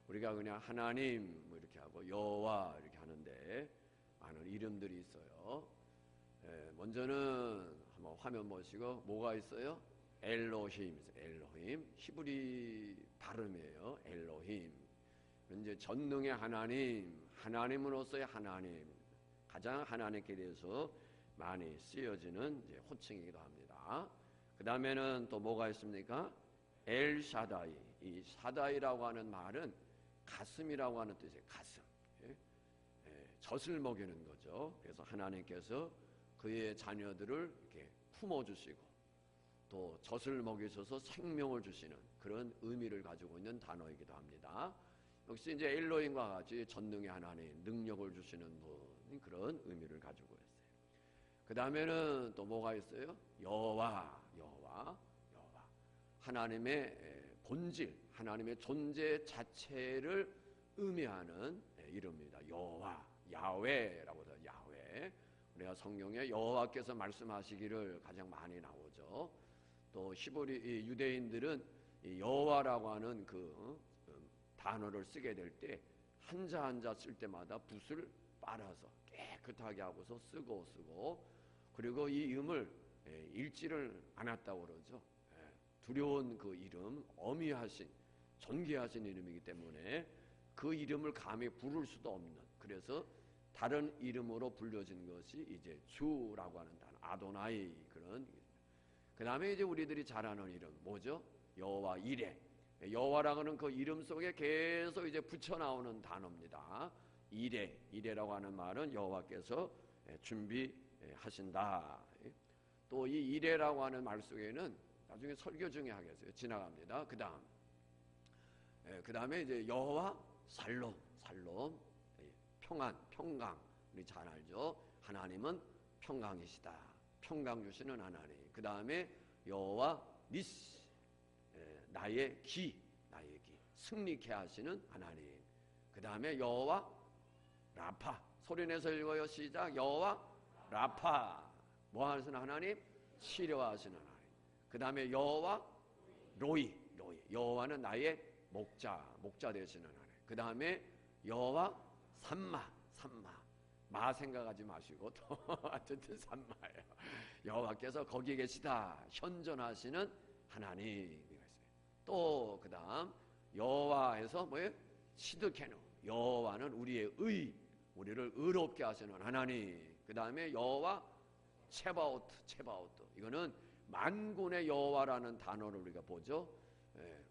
우리가 그냥 하나님 뭐 이렇게 하고 여호와 이렇게 하는데 많은 이름들이 있어요. 먼저는 한번 화면 보시고 뭐가 있어요? 엘로힘, 엘로힘 히브리 발음이에요. 엘로힘. 이제 전능의 하나님, 하나님으로서의 하나님, 가장 하나님께 대해서 많이 쓰여지는 이제 호칭이기도 합니다. 그 다음에는 또 뭐가 있습니까? 엘샤다이. 이 샤다이라고 하는 말은 가슴이라고 하는 뜻이에요. 가슴. 젖을 먹이는 거죠. 그래서 하나님께서 그의 자녀들을 이렇게 품어주시고 또 젖을 먹이셔서 생명을 주시는 그런 의미를 가지고 있는 단어이기도 합니다. 역시 이제 엘로힘과 같이 전능의 하나님, 능력을 주시는 분, 그런 의미를 가지고 있어요. 그 다음에는 또 뭐가 있어요? 여호와. 하나님의 본질, 하나님의 존재 자체를 의미하는 이름입니다. 여호와, 야훼라고 해서 야훼. 우리가 성경에 여호와께서 말씀하시기를 가장 많이 나오죠. 또 히브리 유대인들은 이 여호와라고 하는 그 단어를 쓰게 될 때 한자 한자 쓸 때마다 붓을 빨아서 깨끗하게 하고서 쓰고 그리고 이 음을 읽지를 않았다고 그러죠. 두려운 그 이름, 어미하신, 존귀하신 이름이기 때문에 그 이름을 감히 부를 수도 없는, 그래서 다른 이름으로 불려진 것이 이제 주라고 하는 단어, 아도나이. 그런. 그 다음에 이제 우리들이 잘 아는 이름 뭐죠? 여호와 이레. 여호와라고 하는 그 이름 속에 계속 이제 붙여 나오는 단어입니다. 이레라고 하는 말은 여호와께서 준비하신다. 또 이 이레라고 하는 말 속에는 나중에 설교 중에 하겠어요. 지나갑니다. 그 다음에 이제 여호와 살롬, 평강. 우리 잘 알죠? 하나님은 평강이시다. 평강 주시는 하나님. 그 다음에 여호와 니시, 나의 기, 승리케 하시는 하나님. 그 다음에 여호와 라파. 소리내서 읽어요. 시작. 여호와 라파. 뭐 하시는 하나님? 치료하시는 하나님. 그 다음에 여호와 로이. 여호와는 나의 목자 되시는 하나님. 그 다음에 여호와 삼마. 마 생각하지 마시고 또 어쨌든 삼마예요. 여호와께서 거기 계시다. 현존하시는 하나님이 있어요. 또 그 다음 여호와에서 뭐예요? 시드케노. 여호와는 우리의 우리를 의롭게 하시는 하나님. 그 다음에 여호와 체바오트. 이거는 만군의 여호와라는 단어를 우리가 보죠.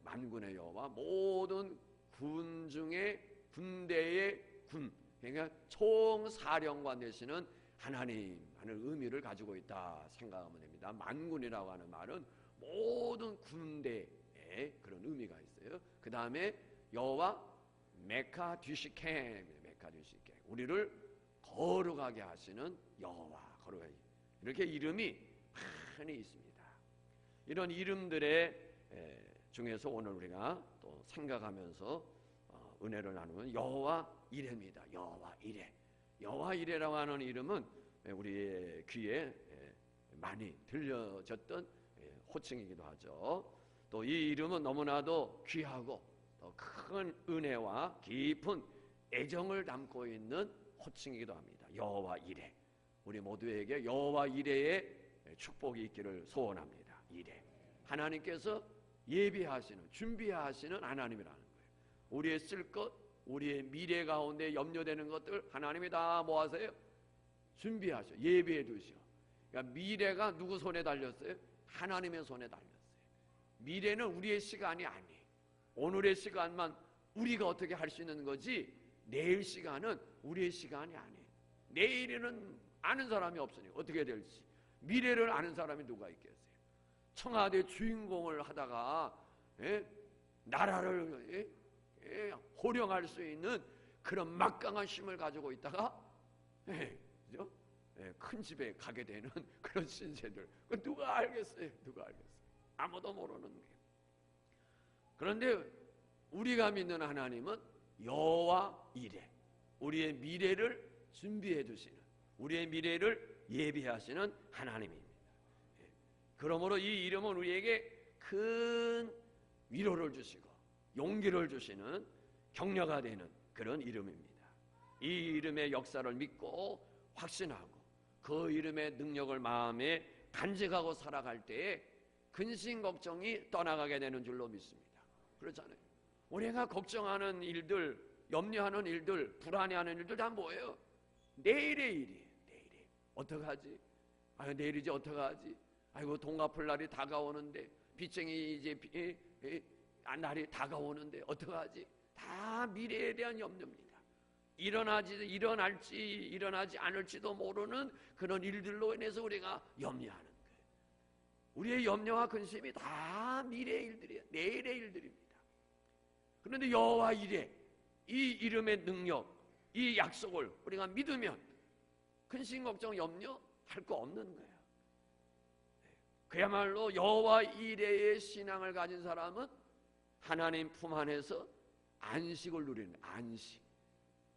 만군의 여호와, 모든 군 중에 군대의 군, 그러니까 총사령관 되시는 하나님 하는 의미를 가지고 있다 생각하면 됩니다. 만군이라고 하는 말은 모든 군대의 그런 의미가 있어요. 그 다음에 여호와 메카듀시켐, 우리를 거룩하게 하시는 여호와, 이렇게 이름이 많이 있습니다. 이런 이름들의 중에서 오늘 우리가 또 생각하면서 은혜를 나누면 여호와 이레입니다. 여호와 이레라고 하는 이름은 우리의 귀에 많이 들려졌던 호칭이기도 하죠. 또 이 이름은 너무나도 귀하고 또 큰 은혜와 깊은 애정을 담고 있는 호칭이기도 합니다. 여호와 이레. 우리 모두에게 여호와 이레의 축복이 있기를 소원합니다. 이레. 하나님께서 예비하시는, 준비하시는 하나님이라는 거예요. 우리의 쓸 것, 우리의 미래 가운데 염려되는 것들 하나님이 다 뭐 하세요? 준비하셔, 예비해 두셔. 그러니까 미래가 누구 손에 달렸어요? 하나님의 손에 달렸어요. 미래는 우리의 시간이 아니에요. 오늘의 시간만 우리가 어떻게 할 수 있는 거지, 내일 시간은 우리의 시간이 아니에요. 내일에는 아는 사람이 없으니 어떻게 될지. 미래를 아는 사람이 누가 있겠어요? 청와대 주인공을 하다가 나라를 호령할 수 있는 그런 막강한 힘을 가지고 있다가 그죠? 큰 집에 가게 되는 그런 신세들, 누가 알겠어요? 아무도 모르는 거예요. 그런데 우리가 믿는 하나님은 여호와 이레, 우리의 미래를 준비해 두시는, 우리의 미래를 예비하시는 하나님입니다. 그러므로 이 이름은 우리에게 큰 위로를 주시고 용기를 주시는 격려가 되는 그런 이름입니다. 이 이름의 역사를 믿고 확신하고 그 이름의 능력을 마음에 간직하고 살아갈 때에 근심 걱정이 떠나가게 되는 줄로 믿습니다. 그렇잖아요. 우리가 걱정하는 일들, 염려하는 일들, 불안해하는 일들 다 뭐예요? 내일의 일이에요. 내일이 어떡하지? 아유, 내일이지 어떡하지? 아이고, 돈 갚을 날이 다가오는데, 빚쟁이 이제 날이 다가오는데 어떡하지? 다 미래에 대한 염려입니다. 일어날지 일어나지 않을지도 모르는 그런 일들로 인해서 우리가 염려하는 거예요. 우리의 염려와 근심이 다 미래의 일들이에요. 내일의 일들입니다. 그런데 여호와 이레, 이 이름의 능력, 이 약속을 우리가 믿으면 근심 걱정 염려할 거 없는 거예요. 그야말로 여호와 이레의 신앙을 가진 사람은 하나님 품 안에서 안식을 누리는, 안식.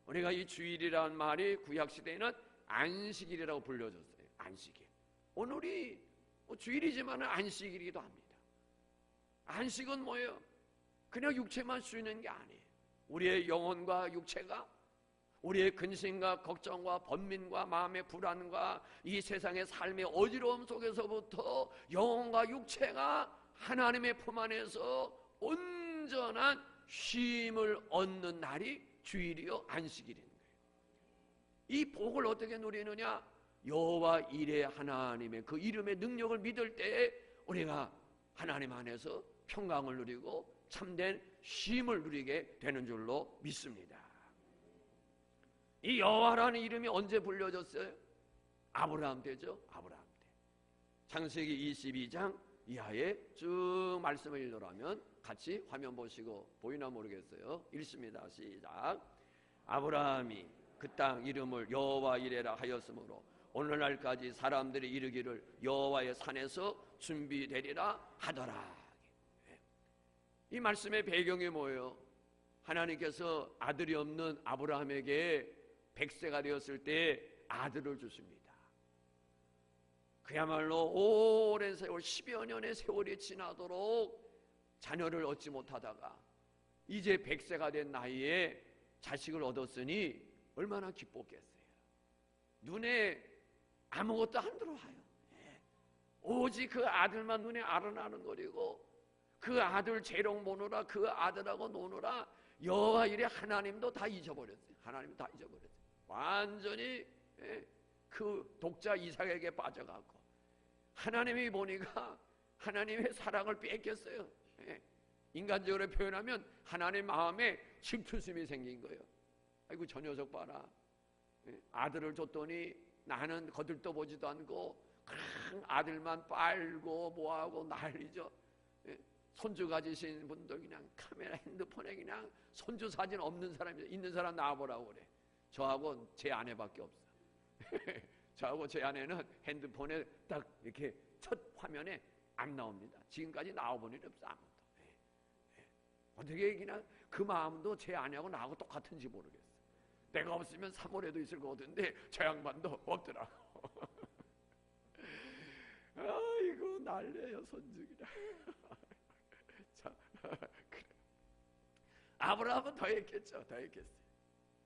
우리가 이 주일이라는 말이 구약시대에는 안식일이라고 불려졌어요. 안식일. 오늘이 주일이지만 안식일이기도 합니다. 안식은 뭐예요? 그냥 육체만 쉬는 게 아니에요. 우리의 영혼과 육체가, 우리의 근심과 걱정과 번민과 마음의 불안과 이 세상의 삶의 어지러움 속에서부터 영혼과 육체가 하나님의 품 안에서 온전한 쉼을 얻는 날이 주일이요 안식일인 거예요. 이 복을 어떻게 누리느냐? 여호와 이레 하나님의 그 이름의 능력을 믿을 때에 우리가 하나님 안에서 평강을 누리고 참된 쉼을 누리게 되는 줄로 믿습니다. 이 여호와라는 이름이 언제 불려졌어요? 아브라함 때죠. 아브라함 때. 창세기 22장 이하에 쭉 말씀을 읽으라면 같이 화면 보시고 보이나 모르겠어요. 읽습니다. 시작. 아브라함이 그 땅 이름을 여호와 이레라 하였으므로 오늘날까지 사람들이 이르기를 여호와의 산에서 준비되리라 하더라. 이 말씀의 배경이 뭐예요? 하나님께서 아들이 없는 아브라함에게 100세가 되었을 때 아들을 주십니다. 그야말로 오랜 세월, 10여 년의 세월이 지나도록 자녀를 얻지 못하다가 이제 100세가 된 나이에 자식을 얻었으니 얼마나 기뻤겠어요. 눈에 아무것도 안 들어와요. 오직 그 아들만 눈에 아른아른거리고 그 아들 재롱 보느라, 그 아들하고 노느라 여호와 이레 하나님도 다 잊어버렸어요. 하나님도 다 잊어버렸어요. 완전히 그 독자 이삭에게 빠져가고 하나님이 보니까 하나님의 사랑을 뺏겼어요. 인간적으로 표현하면 하나님 마음에 질투심이 생긴 거예요. 아이고, 저 녀석 봐라. 아들을 줬더니 나는 거들떠 보지도 않고 아들만 빨고 뭐하고 난리죠. 손주 가지신 분들 그냥 카메라 핸드폰에 그냥 손주 사진 없는 사람이 있는 사람 나와보라고 그래. 저하고 제 아내밖에 없어. 저하고 제 아내는 핸드폰에 딱 이렇게 첫 화면에 안 나옵니다. 지금까지 나와본 일이 없어. 아무도. 어떻게 그냥 그 마음도 제 아내하고 나하고 똑같은지 모르겠어. 내가 없으면 3월에도 있을 것 같은데 저 양반도 없더라고. 아이고 난리예요 손주기라. 자, 그래. 아브라함은 더 했겠죠. 더 했겠어요.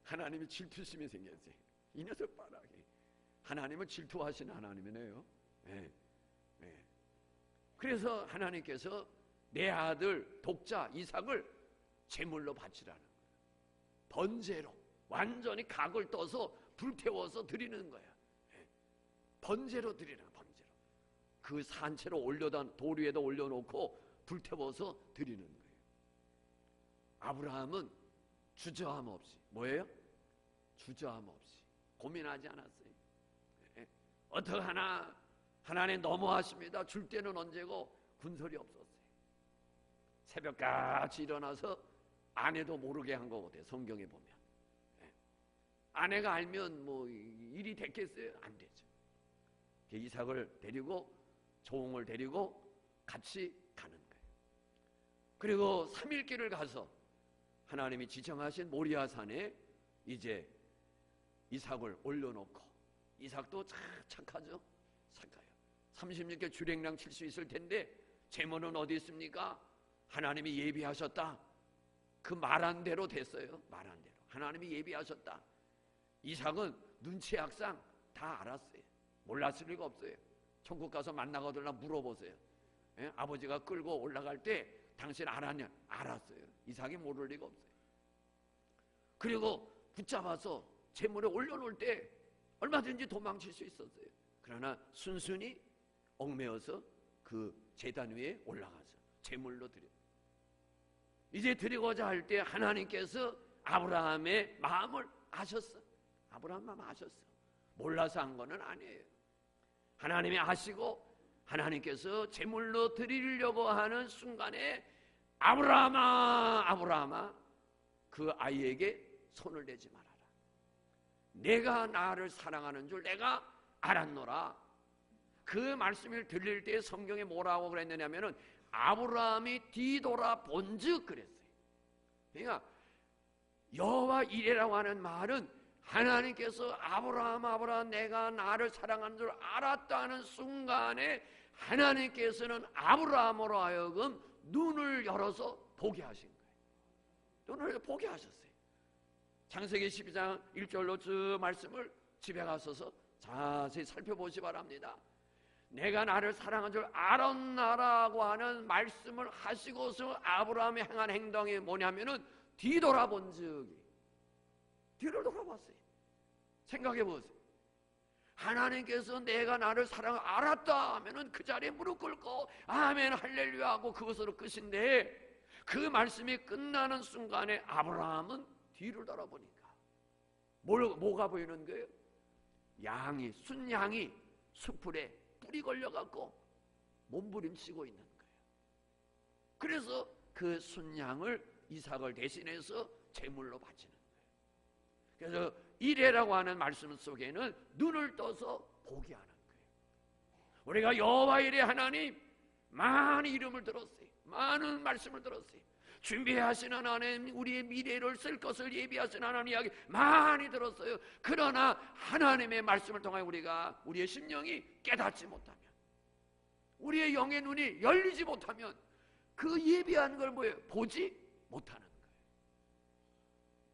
하나님이 질투심이 생겼지. 이 녀석 봐라. 하나님은 질투하시는 하나님이네요. 네. 네. 그래서 하나님께서 내 아들 독자 이삭을 제물로 바치라는 거예요. 번제로 완전히 각을 떠서 불태워서 드리는 거야. 네. 번제로 드리는 거야. 번제로. 그 산채로 올려다 돌 위에다 올려놓고 불태워서 드리는 거예요. 아브라함은 주저함 없이 뭐예요? 주저함 없이 고민하지 않았어요. 네. 어떡하나 하나님 너무하십니다. 줄 때는 언제고 군설이 없었어요. 새벽같이 일어나서 아내도 모르게 한 거 같아요. 성경에 보면. 네. 아내가 알면 뭐 일이 됐겠어요? 안 되죠. 이삭을 데리고 종을 데리고 같이 가는 거예요. 그리고 3일 길을 가서 하나님이 지정하신 모리아산에 이제 이삭을 올려놓고 이삭도 착하죠? 착해요. 36개 주랭랑 칠 수 있을 텐데 제물은 어디 있습니까? 하나님이 예비하셨다. 그 말한 대로 됐어요. 말한 대로 하나님이 예비하셨다. 이삭은 눈치학상 다 알았어요. 몰랐을 리가 없어요. 천국 가서 만나거들나 물어보세요. 예? 아버지가 끌고 올라갈 때 당신 알았냐? 알았어요. 이삭이 모를 리가 없어요. 그리고 붙잡아서 재물에 올려놓을 때 얼마든지 도망칠 수 있었어요. 그러나 순순히 얽매어서 그 제단 위에 올라가서 제물로 드려. 이제 드리고자 할 때 하나님께서 아브라함의 마음을 아셨어. 아브라함 마음 아셨어. 몰라서 한 거는 아니에요. 하나님이 아시고 하나님께서 제물로 드리려고 하는 순간에 아브라함아, 아브라함아, 그 아이에게 손을 대지 말아라. 내가 나를 사랑하는 줄 내가 알았노라. 그 말씀을 들릴 때 성경에 뭐라고 그랬느냐면은 아브라함이 뒤돌아 본즉 그랬어요. 그러니까 여호와 이레라고 하는 말은 하나님께서 아브라함, 아브라함, 내가 나를 사랑하는 줄 알았다는 순간에 하나님께서는 아브라함으로 하여금 눈을 열어서 보게 하신 거예요. 눈을 보게 하셨어요. 창세기 12장 1절로 그 말씀을 집에 가서서 자세히 살펴보시 바랍니다. 내가 나를 사랑한 줄 알았나라고 하는 말씀을 하시고서 아브라함이 행한 행동이 뭐냐면은 뒤돌아본 적이, 뒤를 돌아봤어요. 생각해 보세요. 하나님께서 내가 나를 사랑 알았다 하면은 그 자리에 무릎 꿇고 아멘 할렐루야 하고 그것으로 끝인데, 그 말씀이 끝나는 순간에 아브라함은 뒤를 돌아보니까 뭐가 보이는 거예요? 양이, 순양이 수풀에 뿔이 걸려갖고 몸부림치고 있는 거예요. 그래서 그 순양을 이삭을 대신해서 제물로 바치는 거예요. 그래서 이레라고 하는 말씀 속에는 눈을 떠서 보게 하는 거예요. 우리가 여호와 이레 하나님 많은 이름을 들었어요. 많은 말씀을 들었어요. 준비하신 하나님, 우리의 미래를 쓸 것을 예비하신 하나님 이야기 많이 들었어요. 그러나 하나님의 말씀을 통해 우리가 우리의 심령이 깨닫지 못하면, 우리의 영의 눈이 열리지 못하면 그 예비한 걸 뭐예요? 보지 못하는 거예요.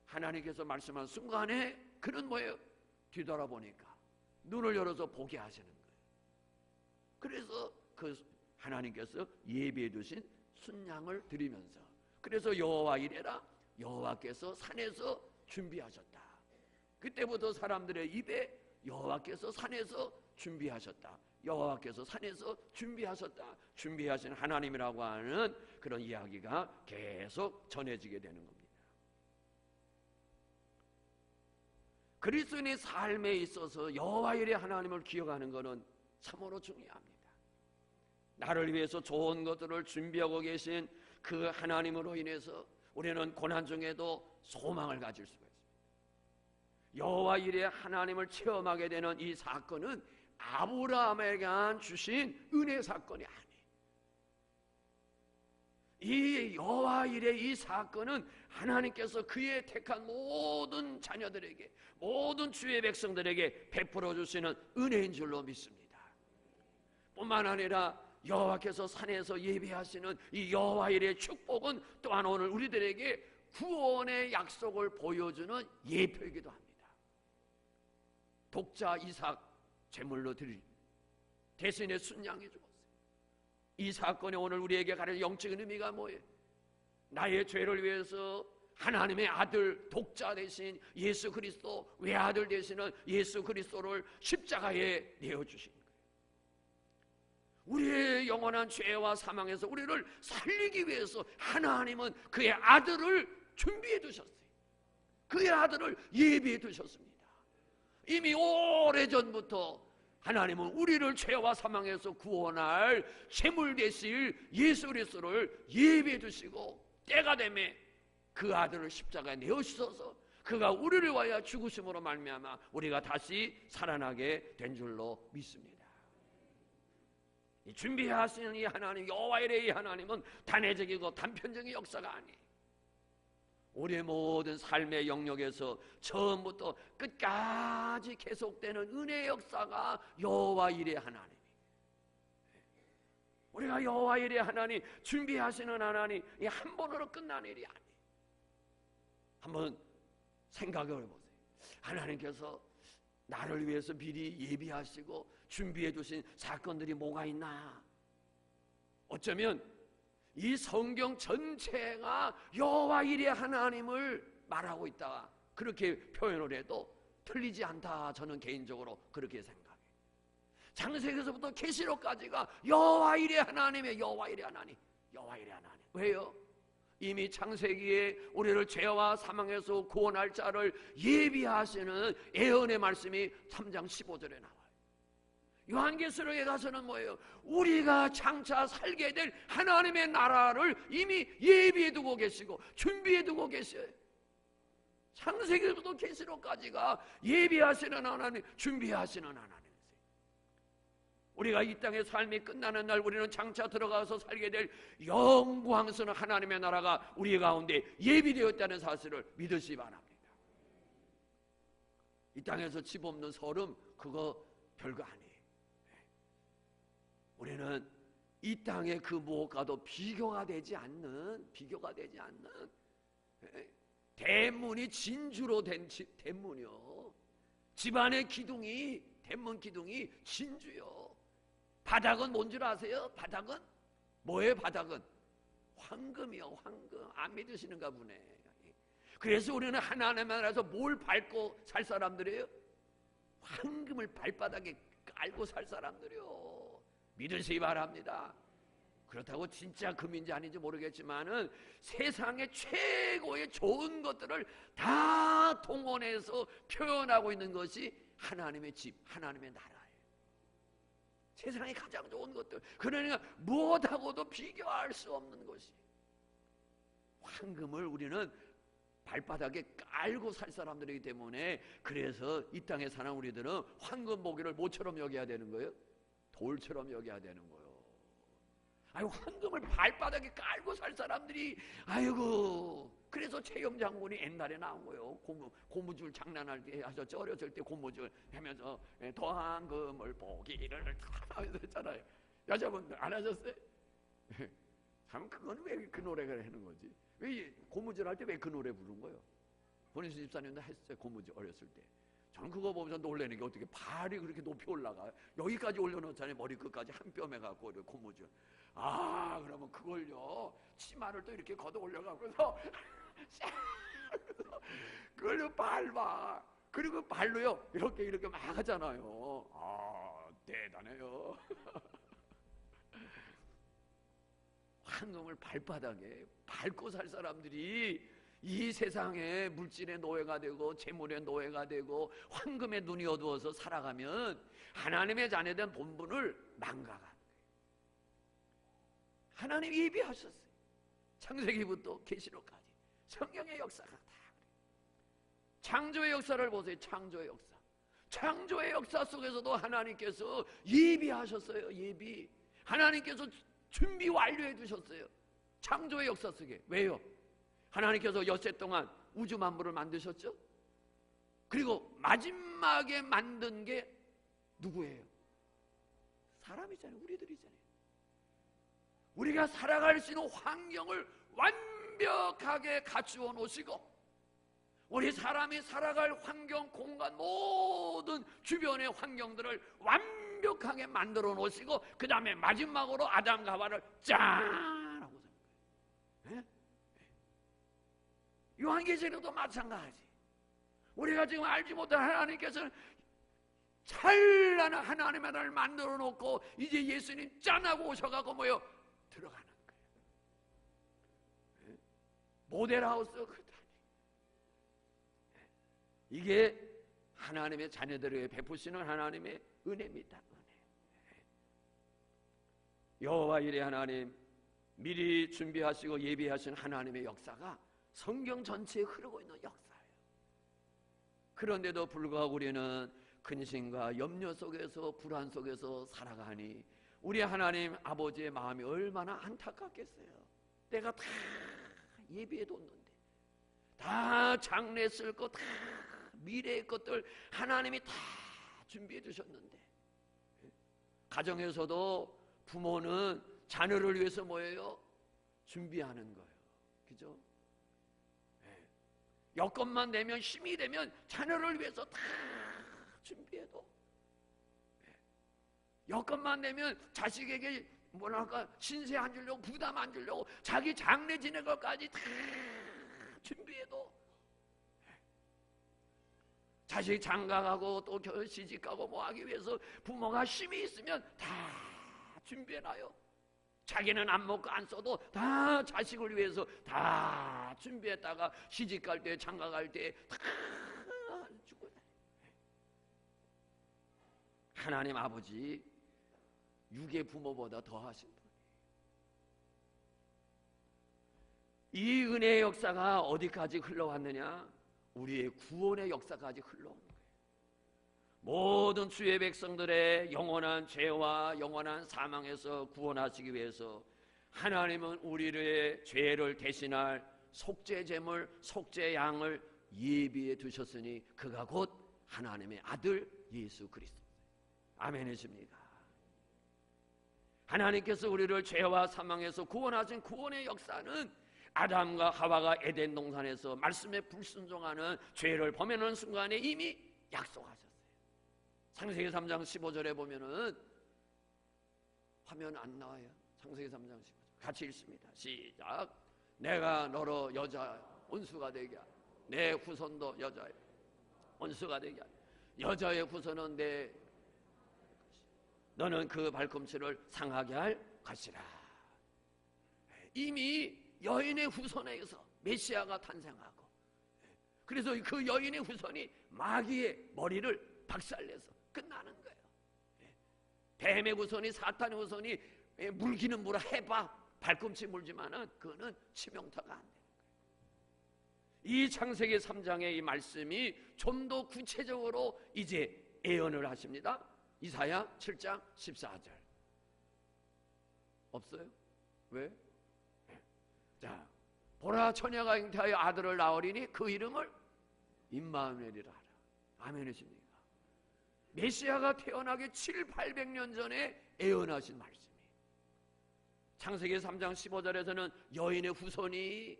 하나님께서 말씀한 순간에 그는 뭐예요? 뒤돌아보니까 눈을 열어서 보게 하시는 거예요. 그래서 그 하나님께서 예비해 두신 순양을 드리면서, 그래서 여호와 이레라, 여호와께서 산에서 준비하셨다. 그때부터 사람들의 입에 여호와께서 산에서 준비하셨다, 여호와께서 산에서 준비하셨다, 준비하신 하나님이라고 하는 그런 이야기가 계속 전해지게 되는 겁니다. 그리스도인의 삶에 있어서 여호와 이레 하나님을 기억하는 것은 참으로 중요합니다. 나를 위해서 좋은 것들을 준비하고 계신 그 하나님으로 인해서 우리는 고난 중에도 소망을 가질 수가 있습니다. 여호와 이레 하나님을 체험하게 되는 이 사건은 아브라함에게 주신 은혜 사건이 아니에요. 이 여호와 이레 이 사건은 하나님께서 그의 택한 모든 자녀들에게, 모든 주의 백성들에게 베풀어 주시는 은혜인 줄로 믿습니다. 뿐만 아니라 여호와께서 산에서 예비하시는 이 여호와 이레의 축복은 또한 오늘 우리들에게 구원의 약속을 보여주는 예표이기도 합니다. 독자 이삭 제물로 드릴 대신에 순양이 죽었어요. 이 사건이 오늘 우리에게 가르치는 영적인 의미가 뭐예요? 나의 죄를 위해서 하나님의 아들 독자 대신 예수 그리스도, 외아들 되시는 예수 그리스도를 십자가에 내어주신 거예요. 우리의 영원한 죄와 사망에서 우리를 살리기 위해서 하나님은 그의 아들을 준비해 두셨어요. 그의 아들을 예비해 두셨습니다. 이미 오래전부터 하나님은 우리를 죄와 사망에서 구원할 제물 되실 예수 그리스도를 예비해 두시고, 때가 되매 그 아들을 십자가에 내어주셔서 그가 우리를 위하여 죽으심으로 말미암아 우리가 다시 살아나게 된 줄로 믿습니다. 이 준비하시는 이 하나님, 여호와 이레의 하나님은 단회적이고 단편적인 역사가 아니에요. 우리의 모든 삶의 영역에서 처음부터 끝까지 계속되는 은혜의 역사가 여호와 이레의 하나님이에요. 우리가 여호와 이레의 하나님, 준비하시는 하나님, 이 한 번으로 끝난 일이 아니에요. 한번 생각해 보세요. 하나님께서 나를 위해서 미리 예비하시고 준비해 주신 사건들이 뭐가 있나? 어쩌면 이 성경 전체가 여호와 이레 하나님을 말하고 있다, 그렇게 표현을 해도 틀리지 않다, 저는 개인적으로 그렇게 생각해요. 창세기에서부터 계시록까지가 여호와 이레 하나님의 여호와 이레 하나님, 여호와 이레 하나님. 왜요? 이미 창세기에 우리를 죄와 사망에서 구원할 자를 예비하시는 예언의 말씀이 3장 15절에 나와요. 요한계시록에 가서는 뭐예요? 우리가 장차 살게 될 하나님의 나라를 이미 예비해 두고 계시고 준비해 두고 계셔요. 창세기부터 계시록까지가 예비하시는 하나님, 준비하시는 하나님. 우리가 이 땅의 삶이 끝나는 날 우리는 장차 들어가서 살게 될 영광스러운 하나님의 나라가 우리 가운데 예비되었다는 사실을 믿으시기 바랍니다. 이 땅에서 집 없는 서름, 그거 별거 아니에요. 우리는 이 땅의 그 무엇과도 비교가 되지 않는 대문이 진주로 된 대문이요. 집안의 기둥이, 대문 기둥이 진주요. 바닥은 뭔 줄 아세요? 바닥은 뭐예요? 바닥은 황금이요. 황금. 안 믿으시는가 보네. 그래서 우리는 하나님의 나라에서 뭘 밟고 살 사람들이에요? 황금을 발바닥에 깔고 살 사람들이요. 믿으시기 바랍니다. 그렇다고 진짜 금인지 아닌지 모르겠지만은 세상의 최고의 좋은 것들을 다 동원해서 표현하고 있는 것이 하나님의 집, 하나님의 나라예요. 세상에 가장 좋은 것들, 그러니까 무엇하고도 비교할 수 없는 것이, 황금을 우리는 발바닥에 깔고 살 사람들이기 때문에, 그래서 이 땅에 사는 우리들은 황금 보기를 뭐처럼 여겨야 되는 거예요? 돌처럼 여겨야 되는 거예요. 아유, 황금을 발바닥에 깔고 살 사람들이, 아이고, 그래서 최영 장군이 옛날에 나온 거예요. 고무줄 장난할 때 하셨죠. 어렸을 때 고무줄 하면서 더 황금을 보기를 하면서 했잖아요. 여자분들 안 하셨어요? 참, 그건 왜 그 노래가 하는 거지? 왜 고무줄 할 때 왜 그 노래 부른 거예요? 본인수 집사님도 했어요. 고무줄 어렸을 때. 저는 그거 보면서 놀라는 게, 어떻게 발이 그렇게 높이 올라가요? 여기까지 올려놓잖아요. 머리 끝까지 한 뼘에 갖고 고무줄. 아, 그러면 그걸요, 치마를 또 이렇게 걷어 올려가고서 그걸요 밟아. 그리고 발로요 이렇게 막 하잖아요. 아, 대단해요. 황금을 발바닥에 밟고 살 사람들이 이 세상에 물질의 노예가 되고 재물의 노예가 되고 황금의 눈이 어두워서 살아가면 하나님의 자녀된 본분을 망가가. 하나님이 예비하셨어요. 창세기부터 계시록까지 성경의 역사가 다 그래요. 창조의 역사를 보세요. 창조의 역사. 창조의 역사 속에서도 하나님께서 예비하셨어요. 예비. 하나님께서 준비 완료해 두셨어요. 창조의 역사 속에. 왜요? 하나님께서 엿새 동안 우주 만물을 만드셨죠. 그리고 마지막에 만든 게 누구예요? 사람이잖아요. 우리들이잖아요. 우리가 살아갈 수 있는 환경을 완벽하게 갖추어 놓으시고, 우리 사람이 살아갈 환경, 공간, 모든 주변의 환경들을 완벽하게 만들어 놓으시고, 그 다음에 마지막으로 아담과 하와를 짠 하고 산 거예요. 요한계시록도 마찬가지. 우리가 지금 알지 못한 하나님께서는 찬란한 하나님의 나라를 만들어 놓고, 이제 예수님 짠하고 오셔가지고 뭐요? 들어가는 거예요. 모델하우스 그다니. 이게 하나님의 자녀들에게 베푸시는 하나님의 은혜입니다. 은혜. 여호와 이레 하나님, 미리 준비하시고 예비하신 하나님의 역사가 성경 전체에 흐르고 있는 역사예요. 그런데도 불구하고 우리는 근심과 염려 속에서, 불안 속에서 살아가니 우리 하나님 아버지의 마음이 얼마나 안타깝겠어요. 내가 다 예비해 뒀는데, 다 장래 쓸 것, 다 미래의 것들 하나님이 다 준비해 두셨는데, 가정에서도 부모는 자녀를 위해서 뭐예요? 준비하는 거예요. 그죠? 여건만 되면, 힘이 되면 자녀를 위해서 다 준비해도, 여건만 되면 자식에게 뭐랄까 신세 안 주려고, 부담 안 주려고 자기 장래 지낼 것까지 다 준비해도, 자식 장가가고 또 시집가고 뭐 하기 위해서 부모가 힘이 있으면 다 준비해놔요. 자기는 안 먹고 안 써도 다 자식을 위해서 다 준비했다가 시집갈 때, 장가갈 때 다 주고. 하나님 아버지 육의 부모보다 더하신 분. 이 은혜의 역사가 어디까지 흘러왔느냐? 우리의 구원의 역사까지 흘러온 거예요. 모든 주의 백성들의 영원한 죄와 영원한 사망에서 구원하시기 위해서 하나님은 우리의 죄를 대신할 속죄제물, 속죄양을 예비해 두셨으니 그가 곧 하나님의 아들 예수 그리스도. 아멘이십니까? 하나님께서 우리를 죄와 사망에서 구원하신 구원의 역사는 아담과 하와가 에덴 동산에서 말씀에 불순종하는 죄를 범하는 순간에 이미 약속하셨어요. 창세기 3장 15절에 보면은, 화면 안 나와요. 창세기 3장 15절 같이 읽습니다. 시작. 내가 너로 여자 원수가 되게 하라. 내 후손도 여자의 원수가 되게 하라. 여자의 후손은 너는 그 발꿈치를 상하게 할 것이라. 이미 여인의 후손에서 메시아가 탄생하고, 그래서 그 여인의 후손이 마귀의 머리를 박살내서 끝나는 거예요. 뱀의 후손이, 사탄의 후손이 물기는 물어 해봐 발꿈치 물지만은 그거는 치명타가 안 되는 거예요. 이 창세기 3장의 이 말씀이 좀 더 구체적으로 이제 예언을 하십니다. 이사야 7장 14절 없어요? 왜? 자, 보라 처녀가 잉태하여 아들을 낳으리니 그 이름을 임마누엘이라 하라. 아멘이십니까? 메시아가 태어나기 700~800년 전에 예언하신 말씀이에요. 창세기 3장 15절에서는 여인의 후손이,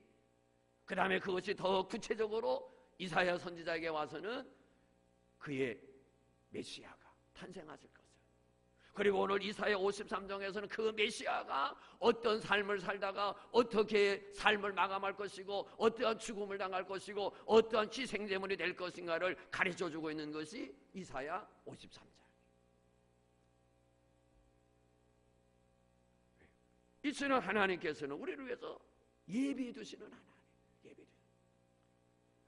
그 다음에 그것이 더 구체적으로 이사야 선지자에게 와서는 그의 메시아가 탄생하실 것을, 그리고 오늘 이사야 53장에서는 그 메시아가 어떤 삶을 살다가 어떻게 삶을 마감할 것이고 어떠한 죽음을 당할 것이고 어떠한 희생제물이 될 것인가를 가르쳐주고 있는 것이 이사야 53장. 이처럼 하나님께서는 우리를 위해서 예비해 두시는 하나님, 예비해 두시는,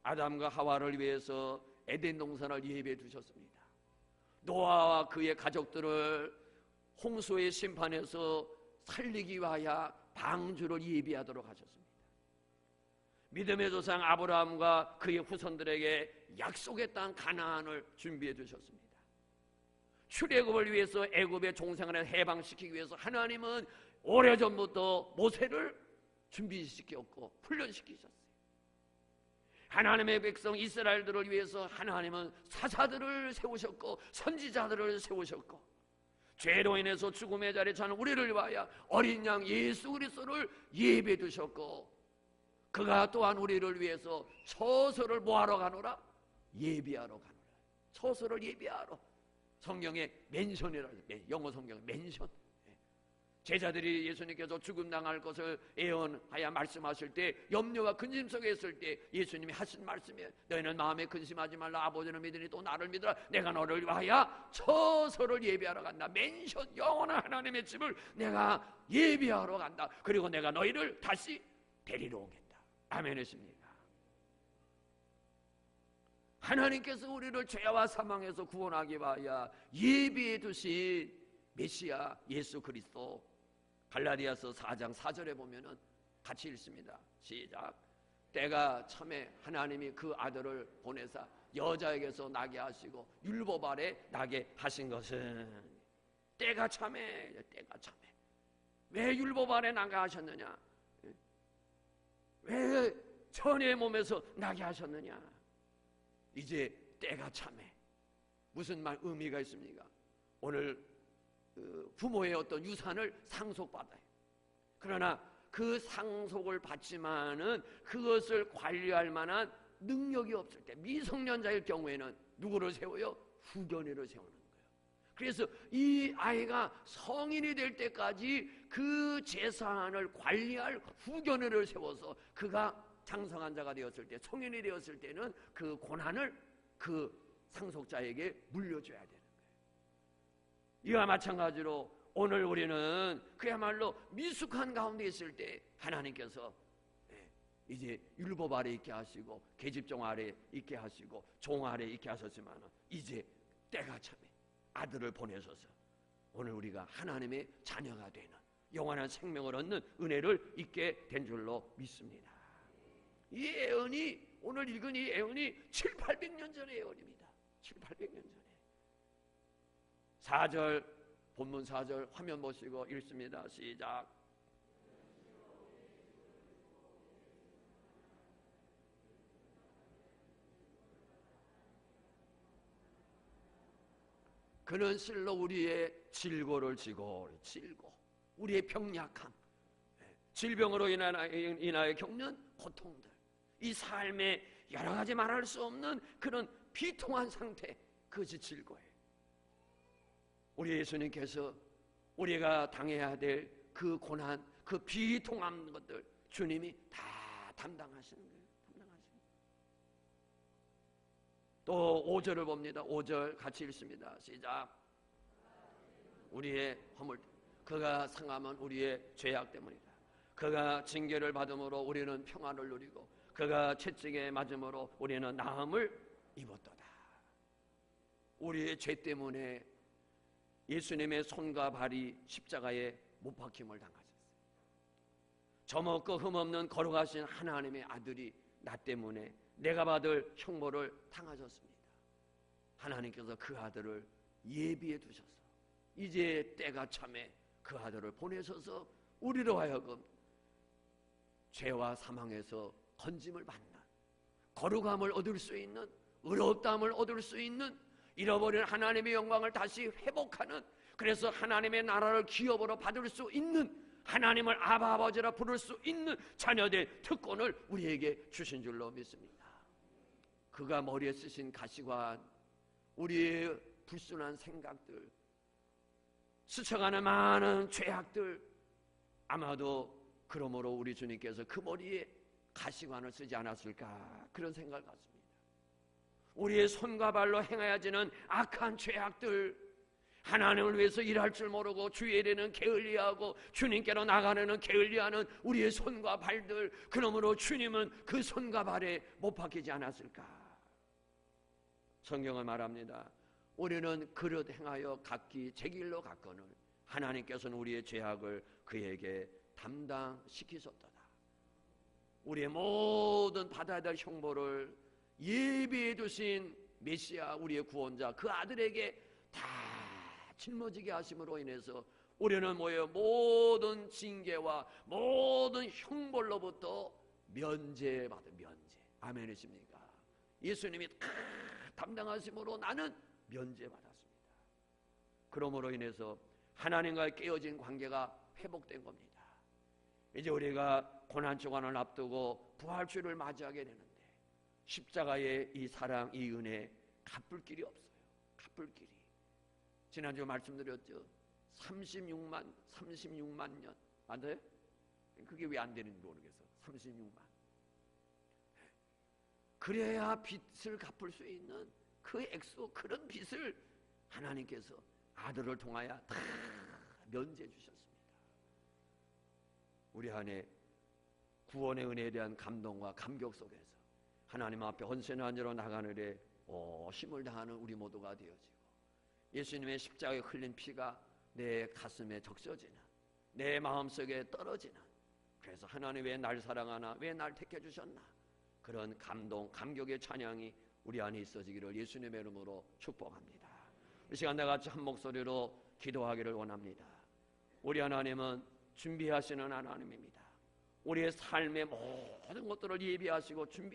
아담과 하와를 위해서 에덴 동산을 예비해 두셨습니다. 노아와 그의 가족들을 홍수의 심판에서 살리기 위하여 방주를 예비하도록 하셨습니다. 믿음의 조상 아브라함과 그의 후손들에게 약속의 땅 가나안을 준비해 두셨습니다. 출애굽을 위해서 애굽의 종생활을 해방시키기 위해서 하나님은 오래전부터 모세를 준비시켰고 훈련시키셨어요. 하나님의 백성 이스라엘들을 위해서 하나님은 사사들을 세우셨고 선지자들을 세우셨고, 죄로 인해서 죽음의 자리에 처한 우리를 위하여 어린 양 예수 그리스도를 예비해 두셨고, 그가 또한 우리를 위해서 처소를 뭐하러 가노라? 예비하러 가노라. 처소를 예비하러. 성경에 맨션이라고 해요. 영어 성경에 맨션. 제자들이 예수님께서 죽음 당할 것을 예언하여 말씀하실 때 염려와 근심 속에 있을 때 예수님이 하신 말씀이에요. 너희는 마음에 근심하지 말라. 아버지는 믿으니 또 나를 믿으라. 내가 너를 위하여 처소를 예비하러 간다. 맨션, 영원한 하나님의 집을 내가 예비하러 간다. 그리고 내가 너희를 다시 데리러 오겠다. 아멘이십니까? 하나님께서 우리를 죄와 사망에서 구원하기 위하여 예비해 두신 메시아 예수 그리스도, 갈라디아서 4장 4절에 보면은 같이 읽습니다. 시작. 때가 참에 하나님이 그 아들을 보내사 여자에게서 나게 하시고 율법 아래 나게 하신 것은, 때가 참에, 때가 참에. 왜 율법 아래 나게 하셨느냐? 왜 처녀의 몸에서 나게 하셨느냐? 이제 때가 참에. 무슨 말 의미가 있습니까? 오늘 부모의 어떤 유산을 상속받아요. 그러나 그 상속을 받지만은 그것을 관리할 만한 능력이 없을 때, 미성년자일 경우에는 누구를 세워요? 후견인을 세우는 거예요. 그래서 이 아이가 성인이 될 때까지 그 재산을 관리할 후견인을 세워서 그가 장성한 자가 되었을 때, 성인이 되었을 때는 그 고난을 그 상속자에게 물려줘야 되는 거예요. 이와 마찬가지로 오늘 우리는 그야말로 미숙한 가운데 있을 때 하나님께서 이제 율법 아래 있게 하시고 계집종 아래 있게 하시고 종 아래 있게 하셨지만 이제 때가 참에 아들을 보내셔서 오늘 우리가 하나님의 자녀가 되는 영원한 생명을 얻는 은혜를 잊게 된 줄로 믿습니다. 이 예언이, 오늘 읽은 이 예언이 700~800년 전의 예언입니다. 700~800년 전에. 4절, 본문 4절 화면 보시고 읽습니다. 시작. 그는 실로 우리의 질고를 지고, 우리의 병약함, 질병으로 인하여 겪는 고통들, 이 삶의 여러 가지 말할 수 없는 그런 비통한 상태, 그것이 질고예요. 우리 예수님께서 우리가 당해야 될 그 고난, 그 비통한 것들 주님이 다 담당하시는 거예요. 또 5절을 봅니다. 5절 같이 읽습니다. 시작. 우리의 허물, 그가 상함은 우리의 죄악 때문이다. 그가 징계를 받음으로 우리는 평안을 누리고 그가 채찍에 맞음으로 우리는 나음을 입었도다. 우리의 죄 때문에 예수님의 손과 발이 십자가에 못 박힘을 당하셨어요. 저먹고 흠없는 거룩하신 하나님의 아들이 나 때문에 내가 받을 형벌을 당하셨습니다. 하나님께서 그 아들을 예비해 두셔서 이제 때가 참에 그 아들을 보내셔서 우리로 하여금 죄와 사망에서 건짐을 받는, 거룩함을 얻을 수 있는, 의롭다함을 얻을 수 있는, 잃어버린 하나님의 영광을 다시 회복하는, 그래서 하나님의 나라를 기업으로 받을 수 있는, 하나님을 아바 아버지라 부를 수 있는 자녀된 특권을 우리에게 주신 줄로 믿습니다. 그가 머리에 쓰신 가시관, 우리의 불순한 생각들, 스쳐가는 많은 죄악들, 아마도 그러므로 우리 주님께서 그 머리에 가시관을 쓰지 않았을까, 그런 생각을 갖습니다. 우리의 손과 발로 행하여지는 악한 죄악들, 하나님을 위해서 일할 줄 모르고 주 예배는 게을리하고 주님께로 나가려는 게을리하는 우리의 손과 발들, 그러므로 주님은 그 손과 발에 못 박히지 않았을까. 성경은 말합니다. 우리는 그릇 행하여 각기 제 길로 갔거늘 하나님께서는 우리의 죄악을 그에게 담당시키셨도다. 우리의 모든 받아야 될 형벌을 예비해 두신 메시아, 우리의 구원자, 그 아들에게 다 짊어지게 하심으로 인해서 우리는 모든 징계와 모든 형벌로부터 면제받은, 면제. 아멘이십니까? 예수님이 다 담당하심으로 나는 면제받았습니다. 그러므로 인해서 하나님과 깨어진 관계가 회복된 겁니다. 이제 우리가 고난주간을 앞두고 부활주를 맞이하게 되는데 십자가의 이 사랑, 이 은혜 갚을 길이 없어요. 갚을 길이. 지난주 말씀드렸죠. 36만 년. 안 돼요? 그게 왜 안 되는지 모르겠어. 36만. 그래야 빚을 갚을 수 있는 그 액수, 그런 빚을 하나님께서 아들을 통하여 다 면제해 주셨습니다. 우리 안에 구원의 은혜에 대한 감동과 감격 속에서 하나님 앞에 헌신한 자로 나가느래 힘을 다하는 우리 모두가 되어지고, 예수님의 십자가에 흘린 피가 내 가슴에 적셔지는, 내 마음속에 떨어지는, 그래서 하나님 왜 날 사랑하나, 왜 날 택해 주셨나, 그런 감동, 감격의 찬양이 우리 안에 있어지기를 예수님의 이름으로 축복합니다. 이 시간 다같이 한 목소리로 기도하기를 원합니다. 우리 하나님은 준비하시는 하나님입니다. 우리의 삶의 모든 것들을 예비하시고 준비